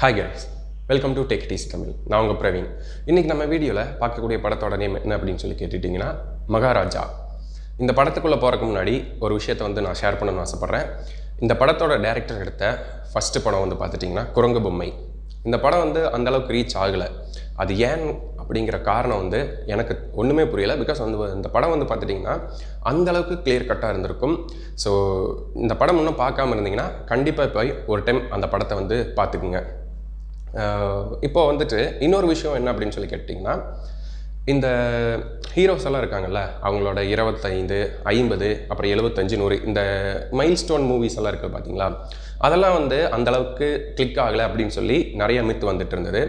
Hi guys, welcome to tech tees Tamil. நான் உங்கள் பிரவீன். இன்றைக்கி நம்ம வீடியோவில் பார்க்கக்கூடிய படத்தோட நேம் என்ன அப்படின்னு சொல்லி கேட்டுட்டிங்கன்னா மகாராஜா. இந்த படத்துக்குள்ளே போகிறதுக்கு முன்னாடி ஒரு விஷயத்தை நான் ஷேர் பண்ணணும்னு ஆசைப்பட்றேன். இந்த படத்தோட டைரக்டர் எடுத்த ஃபஸ்ட்டு படம் பார்த்துட்டிங்கன்னா குரங்கு பொம்மை. இந்த படம் அந்தளவுக்கு ரீச் ஆகலை. அது ஏன் அப்படிங்கிற காரணம் எனக்கு ஒன்றுமே புரியலை. பிகாஸ் இந்த படம் பார்த்துட்டிங்கன்னா அந்தளவுக்கு கிளியர் கட்டாக இருந்திருக்கும். ஸோ இந்த படம் இன்னும் பார்க்காம இருந்தீங்கன்னா கண்டிப்பாக போய் ஒரு டைம் அந்த படத்தை பார்த்துக்குங்க. இப்போது இன்னொரு விஷயம் என்ன அப்படின்னு சொல்லி கேட்டிங்கன்னா, இந்த ஹீரோஸ் எல்லாம் இருக்காங்கல்ல, அவங்களோட 25, 50, அப்புறம் 75, 100 இந்த மைல் ஸ்டோன் மூவிஸ் எல்லாம் இருக்குது பார்த்தீங்களா, அதெல்லாம் அந்தளவுக்கு கிளிக் ஆகலை அப்படின்னு சொல்லி நிறைய மித்து வந்துட்டு இருந்தது.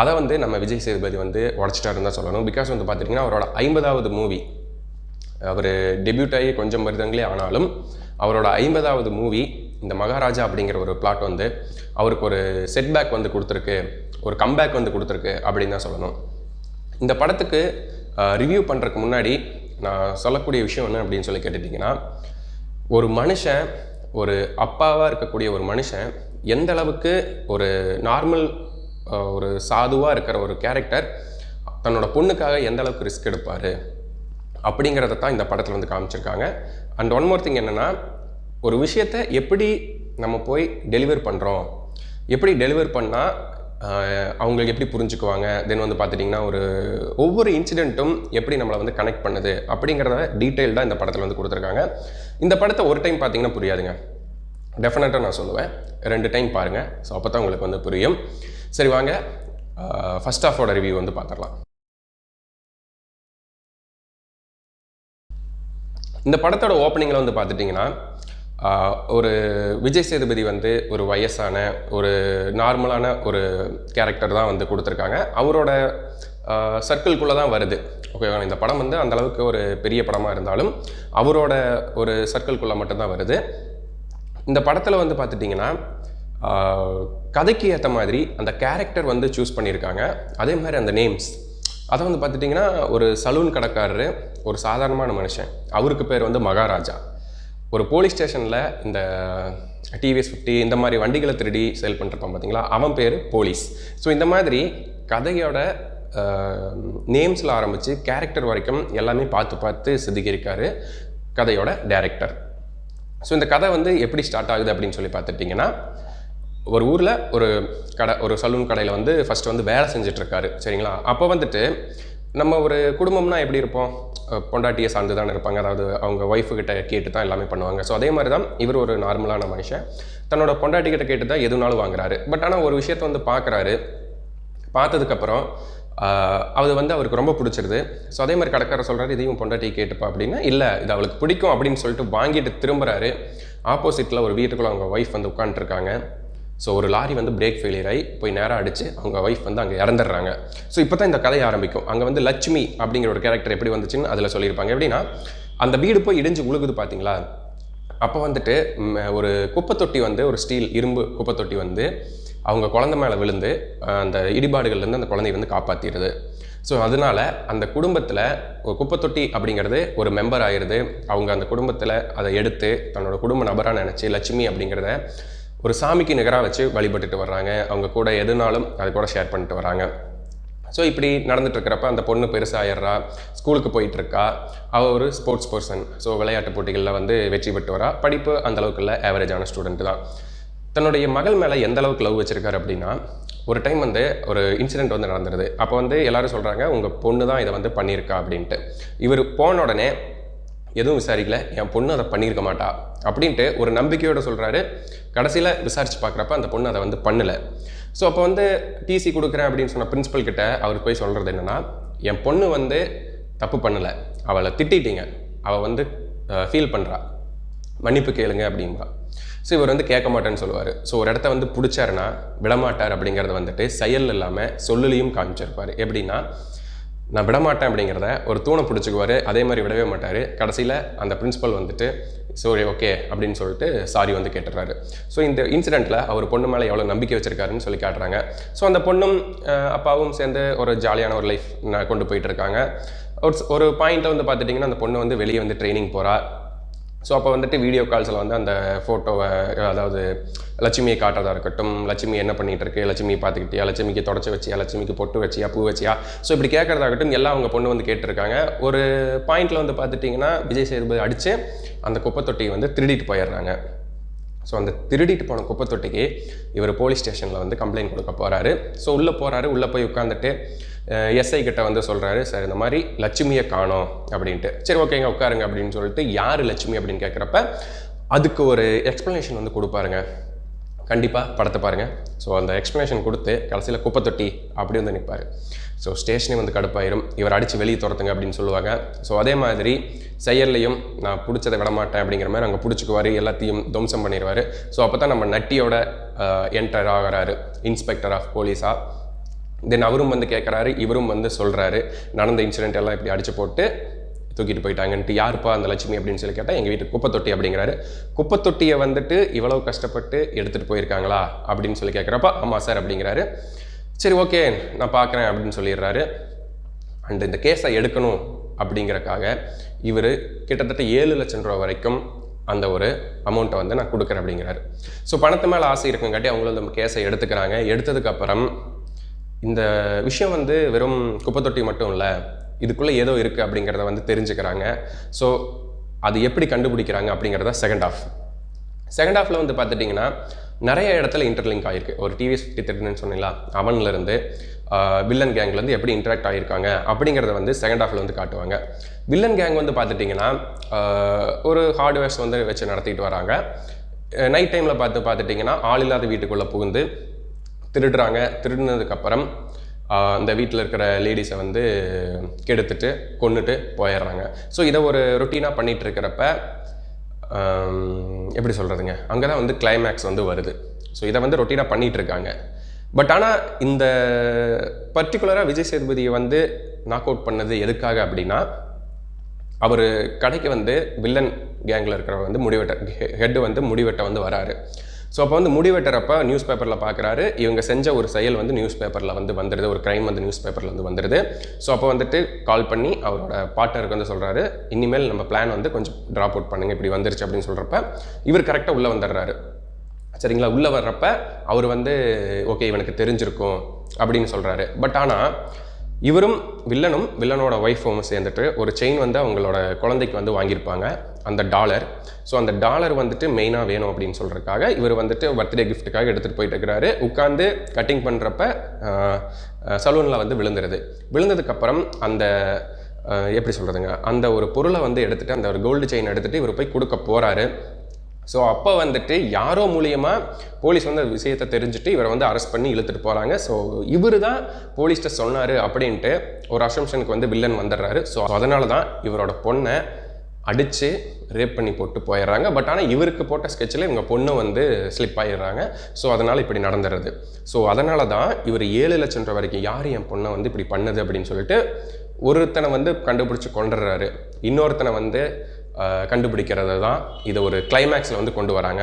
அதை நம்ம விஜய் சேதுபதி உடச்சிட்டாருன்னு தான் சொல்லணும். பிகாஸ் பார்த்திங்கன்னா அவரோட 50வது மூவி, அவர் டெபியூட் ஆகி கொஞ்சம் வருடங்களே ஆனாலும் அவரோட 50வது மூவி இந்த மகாராஜா அப்படிங்கிற ஒரு பிளாட் அவருக்கு ஒரு செட்பேக் கொடுத்துருக்கு, ஒரு கம்பேக் கொடுத்துருக்கு அப்படின்னு தான் சொல்லணும். இந்த படத்துக்கு ரிவ்யூ பண்ணுறதுக்கு முன்னாடி நான் சொல்லக்கூடிய விஷயம் என்ன அப்படின்னு சொல்லி கேட்டுட்டிங்கன்னா, ஒரு மனுஷன், ஒரு அப்பாவாக இருக்கக்கூடிய ஒரு மனுஷன் எந்த அளவுக்கு ஒரு நார்மல் ஒரு சாதுவாக இருக்கிற ஒரு கேரக்டர் தன்னோட பொண்ணுக்காக எந்த அளவுக்கு ரிஸ்க் எடுப்பார் அப்படிங்கிறத தான் இந்த படத்தில் காமிச்சிருக்காங்க. அண்ட் ஒன் மோர் திங் என்னென்னா, ஒரு விஷயத்தை எப்படி நம்ம போய் டெலிவர் பண்ணுறோம், எப்படி டெலிவர் பண்ணால் அவங்களுக்கு எப்படி புரிஞ்சுக்குவாங்க, தென் பார்த்துட்டிங்கன்னா ஒவ்வொரு இன்சிடெண்ட்டும் எப்படி நம்மளை கனெக்ட் பண்ணுது அப்படிங்கிறத டீட்டெயில்டாக இந்த படத்தில் கொடுத்துருக்காங்க. இந்த படத்தை ஒரு டைம் பார்த்தீங்கன்னா புரியாதுங்க. டெஃபினட்டாக நான் சொல்லுவேன், 2 டைம் பாருங்கள். ஸோ அப்போ தான் உங்களுக்கு புரியும். சரி, வாங்க ஃபர்ஸ்ட் ஹாஃபோட ரிவ்யூ பார்த்துடலாம். இந்த படத்தோட ஓப்பனிங்கில் பார்த்துட்டிங்கன்னா, ஒரு விஜய் சேதுபதி ஒரு வயசான ஒரு நார்மலான ஒரு கேரக்டர் தான் கொடுத்துருக்காங்க. அவரோட சர்க்கிள்குள்ளே தான் வருது. ஓகேவா? இந்த படம் அந்தளவுக்கு ஒரு பெரிய படமாக இருந்தாலும் அவரோட ஒரு சர்க்கிள்குள்ளே மட்டும்தான் வருது. இந்த படத்தில் பார்த்துட்டிங்கன்னா கதைக்கு ஏற்ற மாதிரி அந்த கேரக்டர் சூஸ் பண்ணியிருக்காங்க. அதே மாதிரி அந்த நேம்ஸ், அதை பார்த்துட்டிங்கன்னா ஒரு சலூன் கடைக்காரரு, ஒரு சாதாரணமான மனுஷன், அவருக்கு பேர் மகாராஜா. ஒரு போலீஸ் ஸ்டேஷனில் இந்த டிவிஎஸ் 50 இந்த மாதிரி வண்டிகளை திருடி சேல் பண்ணிருப்பான் பார்த்தீங்களா, அவன் பேர் போலீஸ். ஸோ இந்த மாதிரி கதையோட நேம்ஸில் ஆரம்பித்து கேரக்டர் வரைக்கும் எல்லாமே பார்த்து செதுக்கியிருக்காரு கதையோட டைரக்டர். ஸோ இந்த கதை எப்படி ஸ்டார்ட் ஆகுது அப்படின்னு சொல்லி பார்த்துட்டிங்கன்னா, ஒரு ஊரில் ஒரு சலூன் கடையில் ஃபஸ்ட்டு வேலை செஞ்சிட்ருக்காரு. சரிங்களா? அப்போ நம்ம ஒரு குடும்பம்னா எப்படி இருப்போம், பொண்டாட்டியை சார்ந்து தான் இருப்பாங்க. அதாவது அவங்க ஒய்ஃபுக்கிட்ட கேட்டு தான் எல்லாமே பண்ணுவாங்க. ஸோ அதே மாதிரி தான் இவர் ஒரு நார்மலான மனுஷன் தன்னோட பொண்டாட்டிக்கிட்ட கேட்டு தான் எதுனாலும் வாங்குறாரு. பட் ஆனால் ஒரு விஷயத்தை பார்க்குறாரு. பார்த்ததுக்கப்புறம் அது அவருக்கு ரொம்ப பிடிச்சிருது. ஸோ அதே மாதிரி கடைக்காரர் சொல்கிறாரு, இதையும் பொண்டாட்டி கேட்டுப்பா அப்படின்னா, இல்லை இது அவளுக்கு பிடிக்கும் அப்படின்னு சொல்லிட்டு வாங்கிட்டு திரும்புகிறாரு. ஆப்போசிட்டில் ஒரு வீட்டுக்குள்ளே அவங்க ஒய்ஃப் உட்காந்துருக்காங்க. ஸோ ஒரு லாரி பிரேக் ஃபெயிலியர் ஆகி போய் நேராக அடித்து அவங்க ஒய்ஃப் அங்கே இறந்துடுறாங்க. ஸோ இப்போ தான் இந்த கதையை ஆரம்பிக்கும். அங்கே லட்சுமி அப்படிங்கிற ஒரு கேரக்டர் எப்படி வந்துச்சுன்னு அதில் சொல்லியிருப்பாங்க. எப்படின்னா, அந்த வீடு போய் இடிஞ்சு உழுகுது பார்த்தீங்களா, அப்போ ஒரு குப்பை தொட்டி ஒரு ஸ்டீல் இரும்பு குப்பை தொட்டி அவங்க குழந்தை மேலே விழுந்து அந்த இடிபாடுகள்லேருந்து அந்த குழந்தைய காப்பாற்றிடுது. ஸோ அதனால் அந்த குடும்பத்தில் ஒரு குப்பை தொட்டி அப்படிங்கிறது ஒரு மெம்பர் ஆயிடுது. அவங்க அந்த குடும்பத்தில் அதை எடுத்து தன்னோட குடும்ப நபராக நினச்சி லட்சுமி அப்படிங்கிறத ஒரு சாமிக்கு நிகராக வச்சு வழிபட்டுட்டு வர்றாங்க. அவங்க கூட எதுனாலும் அது கூட ஷேர் பண்ணிட்டு வராங்க. ஸோ இப்படி நடந்துட்டுருக்கிறப்ப அந்த பொண்ணு பெருசாகிடுறா, ஸ்கூலுக்கு போயிட்டுருக்கா. அவள் ஒரு ஸ்போர்ட்ஸ் பர்சன். ஸோ விளையாட்டு போட்டிகளில் வெற்றி பெற்று வரா. படிப்பு அந்தளவுக்கு இல்லை, ஆவரேஜான ஸ்டூடெண்ட்டு தான். தன்னுடைய மகள் மேலே எந்த அளவுக்கு லவ் வச்சுருக்காரு அப்படின்னா, ஒரு டைம் ஒரு இன்சிடெண்ட் நடந்துடுது. அப்போ எல்லோரும் சொல்கிறாங்க, உங்கள் பொண்ணு தான் இதை பண்ணியிருக்கா அப்படின்ட்டு. இவர் போன உடனே எதுவும் விசாரிக்கல, என் பொண்ணு அதை பண்ணியிருக்க மாட்டா அப்படின்ட்டு ஒரு நம்பிக்கையோடு சொல்கிறாரு. கடைசியில் விசாரித்து பார்க்குறப்ப அந்த பொண்ணு அதை பண்ணலை. ஸோ அப்போ டிசி கொடுக்குறேன் அப்படின்னு சொன்ன பிரின்ஸிபல் கிட்ட அவர் போய் சொல்கிறது என்னென்னா, என் பொண்ணு தப்பு பண்ணலை, அவளை திட்டிட்டீங்க, அவள் ஃபீல் பண்ணுறா, மன்னிப்பு கேளுங்க அப்படின்பா. ஸோ இவர் கேட்க மாட்டேன்னு சொல்லுவார். ஸோ ஒரு இடத்த பிடிச்சாருன்னா விடமாட்டார் அப்படிங்கிறத செயல் இல்லாமல் சொல்லுலையும் காமிச்சிருப்பார். எப்படின்னா, நான் விடமாட்டேன் அப்படிங்கிறத ஒரு தூணை பிடிச்சிக்குவார், அதே மாதிரி விடவே மாட்டார். கடைசியில் அந்த பிரின்ஸிபல் சரி ஓகே அப்படின்னு சொல்லிட்டு சாரி கேட்டுறாரு. ஸோ இந்த இன்சிடெண்ட்டில் அவர் பொண்ணு மேலே எவ்வளோ நம்பிக்கை வச்சுருக்காருன்னு சொல்லி காட்டுறாங்க. ஸோ அந்த பொண்ணும் அப்பாவும் சேர்ந்து ஒரு ஜாலியான ஒரு லைஃப் கொண்டு போயிட்டுருக்காங்க. ஒரு பாயிண்ட்டில் பார்த்துட்டிங்கன்னா அந்த பொண்ணு வெளியே ட்ரைனிங் போகிறா. ஸோ அப்போ வந்துட்டு வீடியோ கால்ஸில் வந்து அந்த ஃபோட்டோவை, அதாவது லட்சுமியை காட்டுறதா இருக்கட்டும், லட்சுமி என்ன பண்ணிகிட்டு இருக்கு, லட்சுமியை பார்த்துக்கிட்டியா, லட்சுமிக்கு தொடச்சி வச்சியா, லட்சுமிக்கு பொட்டு வச்சியா, பூ வச்சியா, ஸோ இப்படி கேட்குறதாகட்டும் எல்லாம் அவங்க பொண்ணு வந்து கேட்டிருக்காங்க. ஒரு பாயிண்டில் வந்து பார்த்துட்டிங்கன்னா விஜய் சேதுபதி அடித்து அந்த குப்பை தொட்டியை வந்து திருடிட்டு போயிடுறாங்க. ஸோ அந்த திருடிட்டு போன குப்பை தொட்டிக்கு இவர் போலீஸ் ஸ்டேஷனில் வந்து கம்ப்ளைண்ட் கொடுக்க போகிறாரு. ஸோ உள்ளே போகிறாரு. உள்ளே போய் உட்காந்துட்டு எஸ்ஐ கிட்ட வந்து சொல்கிறாரு, சார் இந்த மாதிரி லட்சுமியை காணோம் அப்படின்ட்டு. சரி ஓகேங்க உட்காருங்க அப்படின்னு சொல்லிட்டு, யார் லட்சுமி அப்படின்னு கேட்குறப்ப அதுக்கு ஒரு எக்ஸ்ப்ளனேஷன் வந்து கொடுப்பாருங்க. கண்டிப்பாக படத்தை பாருங்கள். ஸோ அந்த எக்ஸ்ப்ளனேஷன் கொடுத்து கடைசியில் குப்பை தொட்டி அப்படி வந்து நிற்பார். ஸோ ஸ்டேஷனே வந்து கடுப்பாயிரும். இவர் அடித்து வெளியே துரத்துங்க அப்படின்னு சொல்லுவாங்க. ஸோ அதே மாதிரி செயல்லையும் நான் பிடிச்சதை விடமாட்டேன் அப்படிங்கிற மாதிரி அங்கே பிடிச்சிக்குவார், எல்லாத்தையும் துவம்சம் பண்ணிடுவார். ஸோ அப்போ தான் நம்ம நட்டியோட என்டர் ஆகிறாரு இன்ஸ்பெக்டர் ஆஃப் போலீஸாக. தென் அவரும் வந்து கேட்குறாரு, இவரும் வந்து சொல்கிறாரு, நடந்த இன்சிடென்ட் எல்லாம் இப்படி அடித்து போட்டு தூக்கிட்டு போயிட்டாங்கன்ட்டு. யாருப்பா அந்த லட்சுமி அப்படின்னு சொல்லி கேட்டால் எங்கள் வீட்டு குப்பை தொட்டி அப்படிங்கிறாரு. குப்பை தொட்டியை வந்துட்டு இவ்வளவு கஷ்டப்பட்டு எடுத்துகிட்டு போயிருக்காங்களா அப்படின்னு சொல்லி கேட்குறப்ப ஆமாம் சார் அப்படிங்கிறாரு. சரி ஓகே நான் பார்க்குறேன் அப்படின்னு சொல்லிடுறாரு. அண்ட் இந்த கேஸை எடுக்கணும் அப்படிங்கிறக்காக இவர் கிட்டத்தட்ட 7 லட்சம் ரூபா வரைக்கும் அந்த ஒரு அமௌண்ட்டை வந்து நான் கொடுக்குறேன் அப்படிங்கிறாரு. ஸோ பணத்து மேலே ஆசை இருக்குங்காட்டி அவங்களும் அந்த கேஸை எடுத்துக்கிறாங்க. எடுத்ததுக்கப்புறம் இந்த விஷயம் வந்து வெறும் குப்பை தொட்டி மட்டும் இல்லை, இதுக்குள்ளே ஏதோ இருக்குது அப்படிங்கிறத வந்து தெரிஞ்சுக்கிறாங்க. ஸோ அது எப்படி கண்டுபிடிக்கிறாங்க அப்படிங்கிறத செகண்ட் ஹாஃபில் வந்து பார்த்துட்டிங்கன்னா நிறைய இடத்துல இன்டர்லிங்க் ஆகிருக்கு. ஒரு டிவிஎஸ் 53 சொன்னீங்களா, அவன்லேருந்து வில்லன் கேங்லேருந்து எப்படி இன்ட்ராக்ட் ஆகியிருக்காங்க அப்படிங்கிறத வந்து செகண்ட் ஹாஃபில் வந்து காட்டுவாங்க. வில்லன் கேங் வந்து பார்த்துட்டிங்கன்னா ஒரு ஹார்ட்வேர்ஸ் வந்து வச்சு நடத்திட்டு வராங்க. நைட் டைமில் பார்த்துட்டிங்கன்னா ஆள் இல்லாத வீட்டுக்குள்ளே புகுந்து திருடுறாங்க. திருடினதுக்கப்புறம் அந்த வீட்டில் இருக்கிற லேடிஸை வந்து கெடுத்துட்டு கொண்டுட்டு போயிடுறாங்க. ஸோ இதை ஒரு ரொட்டீனாக பண்ணிகிட்டு இருக்கிறப்ப எப்படி சொல்கிறதுங்க, அங்கே தான் வந்து கிளைமேக்ஸ் வந்து வருது. ஸோ இதை வந்து ரொட்டீனாக பண்ணிகிட்டு இருக்காங்க. பட் ஆனால் இந்த பர்டிகுலராக விஜய் சேதுபதியை வந்து நாக் அவுட் பண்ணது எதுக்காக அப்படின்னா, அவர் கடைக்கு வந்து வில்லன் கேங்கில் இருக்கிறவர் வந்து ஹெட்டு வந்து முடிவெட்ட வந்து வராரு. ஸோ அப்போ வந்து முடிவெட்டுறப்ப நியூஸ் பேப்பரில் பார்க்குறாரு, இவங்க செஞ்ச ஒரு செயல் வந்து நியூஸ் பேப்பரில் வந்து வந்துடுது, ஒரு க்ரைம் வந்து நியூஸ் பேப்பரில் வந்து வந்துடுது. ஸோ அப்போ வந்துட்டு கால் பண்ணி அவரோட பார்ட்னருக்கு வந்து சொல்கிறாரு, இனிமேல் நம்ம பிளான் வந்து கொஞ்சம் ட்ராப் அவுட் பண்ணுங்கள், இப்படி வந்துருச்சு அப்படின்னு சொல்கிறப்ப இவர் கரெக்டாக உள்ளே வந்துடுறாரு. சரிங்களா, உள்ளே வர்றப்ப அவர் வந்து ஓகே இவனுக்கு தெரிஞ்சிருக்கும் அப்படின்னு சொல்கிறாரு. பட் ஆனால் இவரும் வில்லனோட ஒய்ஃபும் சேர்ந்துட்டு ஒரு செயின் வந்து அவங்களோட குழந்தைக்கு வந்து வாங்கியிருப்பாங்க, அந்த டாலர். ஸோ அந்த டாலர் வந்துட்டு மெயினாக வேணும் அப்படின்னு சொல்கிறதுக்காக இவர் வந்துட்டு பர்த்டே கிஃப்ட்டுக்காக எடுத்துகிட்டு போயிட்டு இருக்கிறாரு. உட்காந்து கட்டிங் பண்ணுறப்ப சலூனில் வந்து விழுந்ததுக்கப்புறம் அந்த எப்படி சொல்கிறதுங்க, அந்த ஒரு பொருளை வந்து எடுத்துகிட்டு, அந்த ஒரு கோல்டு செயின் எடுத்துகிட்டு இவர் போய் கொடுக்க போகிறாரு. ஸோ அப்போ வந்துட்டு யாரோ மூலியமாக போலீஸ் வந்து அந்த விஷயத்தை தெரிஞ்சுட்டு இவரை வந்து அரெஸ்ட் பண்ணி இழுத்துட்டு போகிறாங்க. ஸோ இவர் தான் போலீஸ்கிட்ட சொன்னார் அப்படின்ட்டு ஒரு அசம்ஷனுக்கு வந்து வில்லன் வந்துடுறாரு. ஸோ அதனால தான் இவரோட பொண்ணை அடித்து ரேப் பண்ணி போட்டு போயிடுறாங்க. பட் ஆனால் இவருக்கு போட்ட ஸ்கெட்சில் இவங்க பொண்ணு வந்து ஸ்லிப் ஆகிடுறாங்க. ஸோ அதனால் இப்படி நடந்துடுறது. ஸோ அதனால தான் இவர் 7 லட்சம் ரூபா வரைக்கும் யார் என் பொண்ணை வந்து இப்படி பண்ணுது அப்படின்னு சொல்லிட்டு ஒருத்தனை வந்து கண்டுபிடிச்சி கொண்டுடுறாரு. இன்னொருத்தனை வந்து கண்டுபிடிக்கிறது தான் இதை ஒரு கிளைமேக்ஸில் வந்து கொண்டு வராங்க.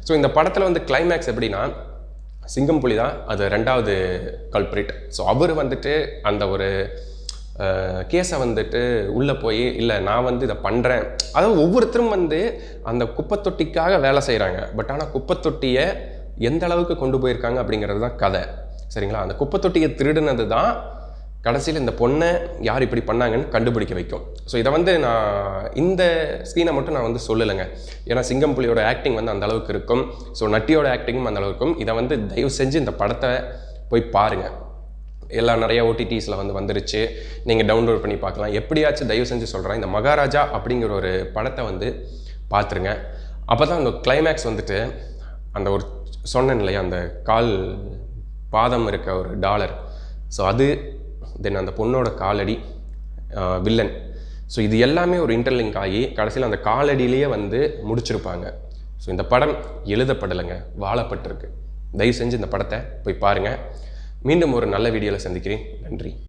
ஸோ இந்த படத்தில் வந்து கிளைமேக்ஸ் எப்படின்னா, சிங்கம்புலி தான் அது 2வது கல்ப்ரிட். ஸோ அவர் வந்துட்டு அந்த ஒரு கேஸை வந்துட்டு உள்ளே போய் இல்லை நான் வந்து இதை பண்ணுறேன், அதாவது ஒவ்வொருத்தரும் வந்து அந்த குப்பை தொட்டிக்காக வேலை செய்கிறாங்க. பட் ஆனால் குப்பை தொட்டியை எந்த அளவுக்கு கொண்டு போயிருக்காங்க அப்படிங்கிறது தான் கதை. சரிங்களா, அந்த குப்பை தொட்டியை திருடுனது தான் கடைசியில் இந்த பொண்ணை யார் இப்படி பண்ணாங்கன்னு கண்டுபிடிக்க வைக்கும். ஸோ இதை வந்து நான் இந்த சீனை மட்டும் நான் வந்து சொல்லலைங்க, ஏன்னா சிங்கம்புலியோட ஆக்டிங் வந்து அந்த அளவுக்கு இருக்கும். ஸோ நட்டியோட ஆக்டிங்கும் அந்த அளவுக்கு இருக்கும். இதை வந்து தயவு செஞ்சு இந்த படத்தை போய் பாருங்கள். எல்லாம் நிறைய ஓடிடிஸில் வந்து வந்துருச்சு, நீங்கள் டவுன்லோட் பண்ணி பார்க்கலாம். எப்படியாச்சும் தயவு செஞ்சு சொல்கிறேன், இந்த மகாராஜா அப்படிங்கிற ஒரு படத்தை வந்து பார்த்துருங்க. அப்போ தான் அந்த கிளைமேக்ஸ் வந்துட்டு அந்த ஒரு சொன்னேன் இல்லையா, அந்த கால் பாதம் இருக்க ஒரு டாலர், ஸோ அது தென் அந்த பொண்ணோட காலடி, வில்லன், ஸோ இது எல்லாமே ஒரு இன்டர்லிங்க் ஆகி கடைசியில் அந்த காலடியிலேயே வந்து முடிச்சிருப்பாங்க. ஸோ இந்த படம் எழுதப்படலைங்க, வாழப்பட்டிருக்கு. தயவு செஞ்சு இந்த படத்தை போய் பாருங்கள். மீண்டும் ஒரு நல்ல வீடியோவில் சந்திக்கிறேன். நன்றி.